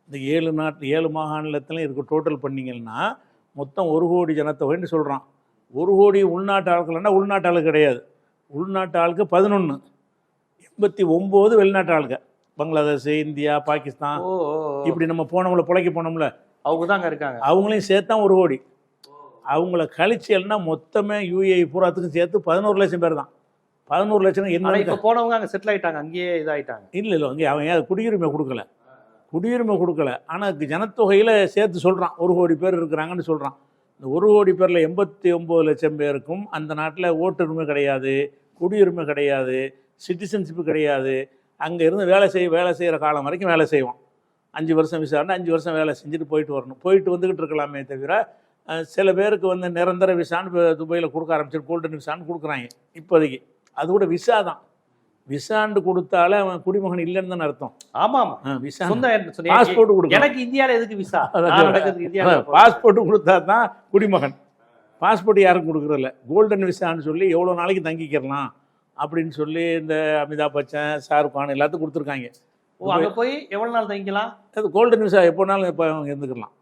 இந்த 7 மாகாணத்துலையும் இருக்க டோட்டல் பண்ணிங்கன்னா மொத்தம் 1 கோடி ஜனத்தொகைன்னு சொல்கிறான். 1 கோடி உள்நாட்டு ஆட்கள்னா உள்நாட்டு ஆளு கிடையாது. உள்நாட்டு ஆளுக்கு 11, 89 வெளிநாட்டு ஆளுங்க. பங்களாதேஷ், இந்தியா, பாகிஸ்தான், இப்படி நம்ம போனவங்கள பிழைக்க போனோம்ல, அவங்க தான் அங்கே இருக்காங்க. அவங்களையும் சேர்த்தா 1 கோடி. அவங்கள கழிச்சல்னா மொத்தமே யூஏஇ பூராத்துக்கும் சேர்த்து 11 லட்சம் பேர் தான். 11 லட்சம் என்ன? இப்போ போனவங்க அங்கே செட்டில் ஆகிட்டாங்க, அங்கேயே இதாகிட்டாங்க. இல்லை அங்கே அவங்க குடியுரிமை கொடுக்கல. ஆனால் ஜனத்தொகையில் சேர்த்து சொல்கிறான் 1 கோடி பேர் இருக்கிறாங்கன்னு சொல்கிறான். இந்த 1 கோடி பேரில் 89 லட்சம் பேருக்கும் அந்த நாட்டில் ஓட்டுரிமை கிடையாது, குடியுரிமை கிடையாது, சிட்டிசன்ஷிப்பு கிடையாது. அங்கே இருந்து வேலை செய்கிற காலம் வரைக்கும் வேலை செய்வோம். 5 வருஷம் விசாரணை, 5 வருஷம் வேலை செஞ்சுட்டு போயிட்டு வந்துக்கிட்டு இருக்கலாமே தவிர, சில பேருக்கு வந்து நிரந்தர விசான்னு இப்போ துபாயில் கொடுக்க ஆரம்பிச்சு, கோல்டன் விசான்னு கொடுக்குறாங்க இப்போதைக்கு. அது கூட விசா தான். விசாண்டு கொடுத்தாலே அவன் குடிமகன் இல்லைன்னு தானே அர்த்தம். ஆமாம், விசா பாஸ்போர்ட் கொடுக்க. எனக்கு இந்தியாவில் எதுக்கு விசா? பாஸ்போர்ட் கொடுத்தா தான் குடிமகன். பாஸ்போர்ட் யாரும் கொடுக்குறதில்ல. கோல்டன் விசான்னு சொல்லி எவ்வளோ நாளைக்கு தங்கிக்கிறலாம் அப்படின்னு சொல்லி இந்த அமிதாப் பச்சன், ஷாருக் கான் எல்லாத்துக்கும் கொடுத்துருக்காங்க. அங்கே போய் எவ்வளோ நாள் தங்கிக்கலாம்? அது கோல்டன் விசா எப்போனாலும் இப்போ அவங்க இருந்துக்கலாம்.